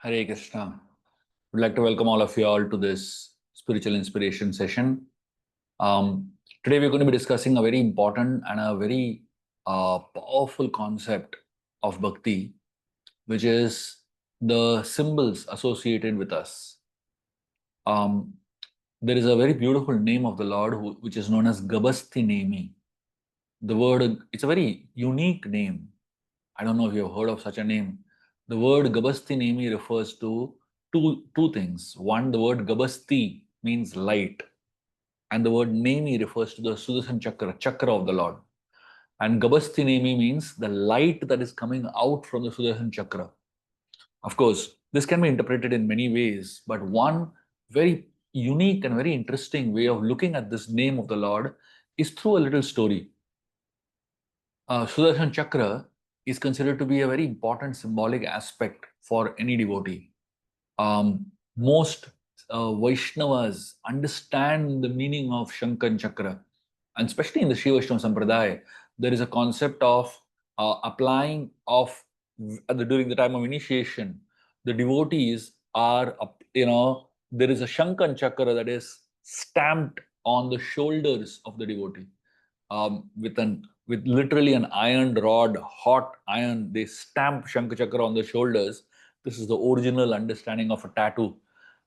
Hare Krishna. Would like to welcome all of you all to this spiritual inspiration session. Today we're going to be discussing a very important and a very powerful concept of bhakti, which is the symbols associated with us. Um, there is a very beautiful name of the Lord which is known as Gabasthi Nemi. The word, it's a very unique name. I don't know if you've heard of such a name. The word Gabasthi Nemi refers to two things. One, the word Gabasthi means light, and the word Nemi refers to the Sudarshan Chakra, Chakra of the Lord. And Gabasthi Nemi means the light that is coming out from the Sudarshan Chakra. Of course, this can be interpreted in many ways, but one very unique and very interesting way of looking at this name of the Lord is through a little story. Sudarshan Chakra is considered to be a very important symbolic aspect for any devotee. Most Vaishnavas understand the meaning of Shankan Chakra, and especially in the Shiva Vaishnava Sampradaya, there is a concept of applying of during the time of initiation. The devotees are, there is a Shankan Chakra that is stamped on the shoulders of the devotee with literally an iron rod, hot iron. They stamp Shankachakra on the shoulders. This is the original understanding of a tattoo.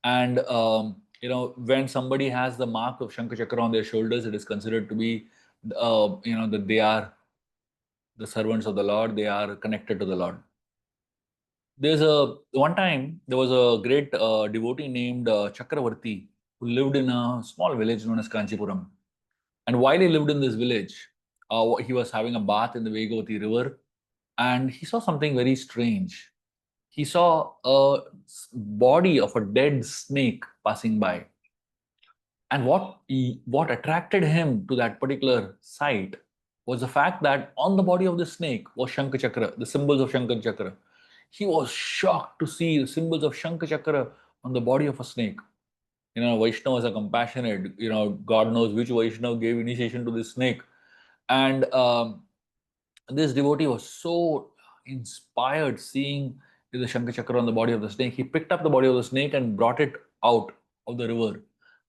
And when somebody has the mark of Shankachakra on their shoulders, it is considered to be, that they are the servants of the Lord. They are connected to the Lord. One time there was a great devotee named Chakravarti who lived in a small village known as Kanchipuram. And while he lived in this village, he was having a bath in the Vegavati river, and he saw something very strange. He saw a body of a dead snake passing by. And what attracted him to that particular sight was the fact that on the body of the snake was Shankachakra, the symbols of Shankachakra. He was shocked to see the symbols of Shankachakra on the body of a snake. Vaishnavas are compassionate. God knows which Vaishnava gave initiation to this snake. And this devotee was so inspired seeing the Shankachakra on the body of the snake. He picked up the body of the snake and brought it out of the river.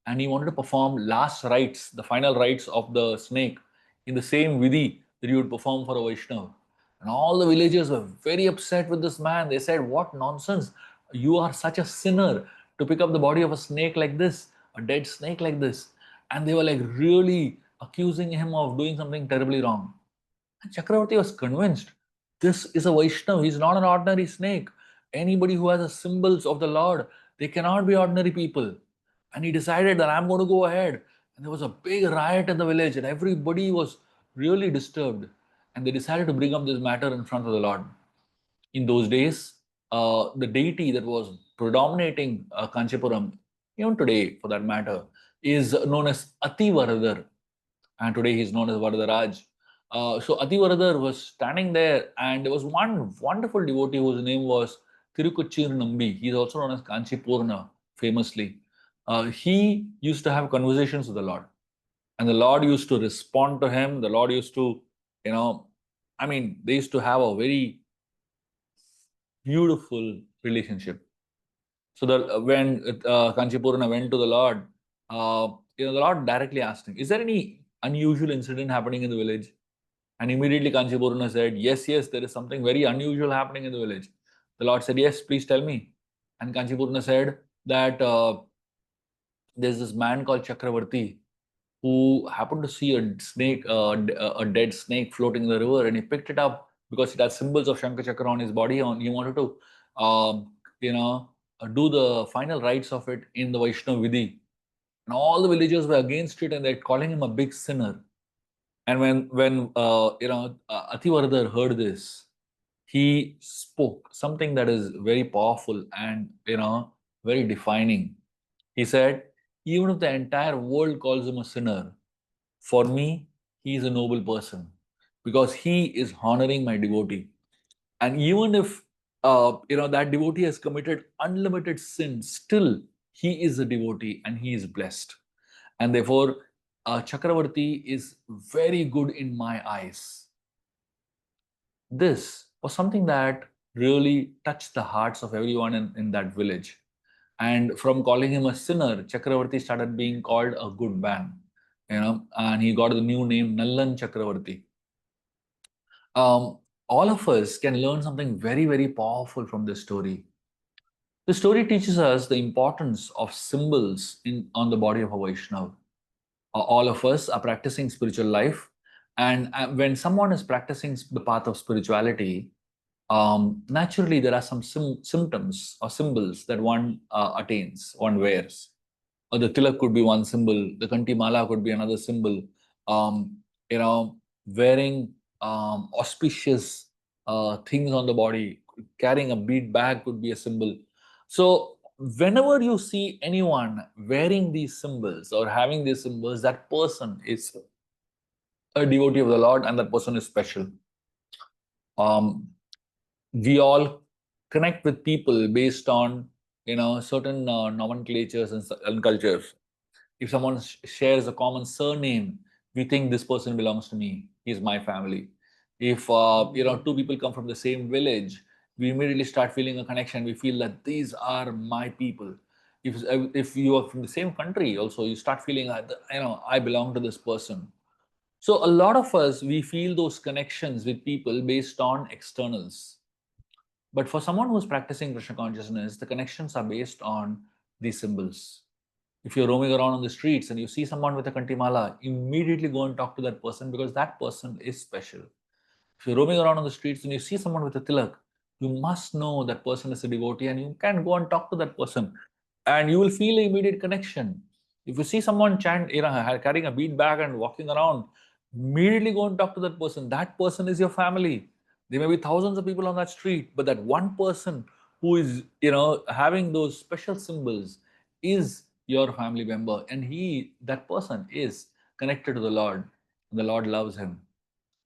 And he wanted to perform last rites, the final rites of the snake in the same vidhi that you would perform for a Vaishnava. And all the villagers were very upset with this man. They said, "What nonsense! You are such a sinner to pick up the body of a snake like this, a dead snake like this." And they were like really accusing him of doing something terribly wrong. And Chakravarti was convinced this is a Vaishnava, he's not an ordinary snake. Anybody who has the symbols of the Lord, they cannot be ordinary people. And he decided that I'm going to go ahead. And there was a big riot in the village, and everybody was really disturbed. And they decided to bring up this matter in front of the Lord. In those days, the deity that was predominating Kanchipuram, even today for that matter, is known as Ati Varadar. And today he's known as Varadaraj. So Ati Varadar was standing there, and there was one wonderful devotee whose name was Tirukuchir Nambi. He's also known as Kanchipurna, famously. He used to have conversations with the Lord, and the Lord used to respond to him. The Lord used to, they used to have a very beautiful relationship. So that when Kanchipurna went to the Lord, the Lord directly asked him, "Is there any unusual incident happening in the village?" And immediately Kanchipurna said, "Yes, yes, there is something very unusual happening in the village." The Lord said, "Yes, please tell me." And Kanchipurna said that there's this man called Chakravarti who happened to see a snake, a dead snake floating in the river, and he picked it up because it has symbols of Shankachakra on his body. He wanted to, do the final rites of it in the Vaishnava Vidhi. And all the villagers were against it, and they're calling him a big sinner. And when Ativaradar heard this, he spoke something that is very powerful and very defining. He said, "Even if the entire world calls him a sinner, for me, he is a noble person because he is honoring my devotee. And even if that devotee has committed unlimited sin, still he is a devotee and he is blessed. And therefore, Chakravarti is very good in my eyes." This was something that really touched the hearts of everyone in that village. And from calling him a sinner, Chakravarti started being called a good man, and he got the new name Nallan Chakravarti. Um, all of us can learn something very, very powerful from this story. The story teaches us the importance of symbols on the body of a Vaishnava. All of us are practicing spiritual life, and when someone is practicing the path of spirituality, naturally there are some symptoms or symbols that one attains, one wears. Or the tilak could be one symbol, the kanti mala could be another symbol. Um, Wearing auspicious things on the body, carrying a bead bag could be a symbol. So whenever you see anyone wearing these symbols or having these symbols, that person is a devotee of the Lord, and that person is special. Um, we all connect with people based on certain nomenclatures and cultures. If someone shares a common surname, we think this person belongs to me. He's my family. If two people come from the same village, we immediately start feeling a connection. We feel that these are my people. If you are from the same country, also you start feeling that I belong to this person. So a lot of us, we feel those connections with people based on externals. But for someone who's practicing Krishna consciousness, the connections are based on these symbols. If you're roaming around on the streets and you see someone with a kantimala, immediately go and talk to that person, because that person is special. If you're roaming around on the streets and you see someone with a tilak, you must know that person is a devotee, and you can go and talk to that person, and you will feel an immediate connection. If you see someone carrying a bead bag and walking around, immediately go and talk to that person. That person is your family. There may be thousands of people on that street, but that one person who is, having those special symbols is your family member, and that person is connected to the Lord. The Lord loves him.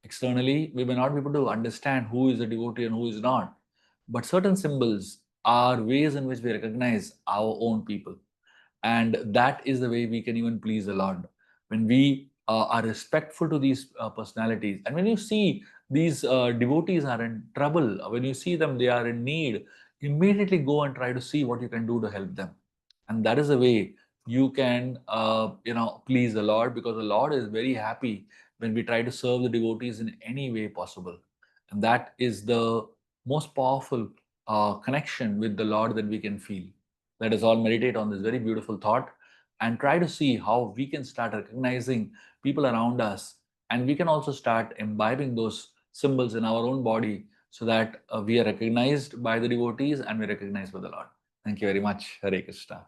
Externally, we may not be able to understand who is a devotee and who is not, but certain symbols are ways in which we recognize our own people. And that is the way we can even please the Lord. When we are respectful to these personalities, and when you see these devotees are in trouble, when you see them, they are in need, immediately go and try to see what you can do to help them. And that is the way you can, please the Lord, because the Lord is very happy when we try to serve the devotees in any way possible. And that is the most powerful connection with the Lord that we can feel. Let us all meditate on this very beautiful thought and try to see how we can start recognizing people around us, and we can also start imbibing those symbols in our own body, so that we are recognized by the devotees and we are recognized by the Lord. Thank you very much. Hare Krishna.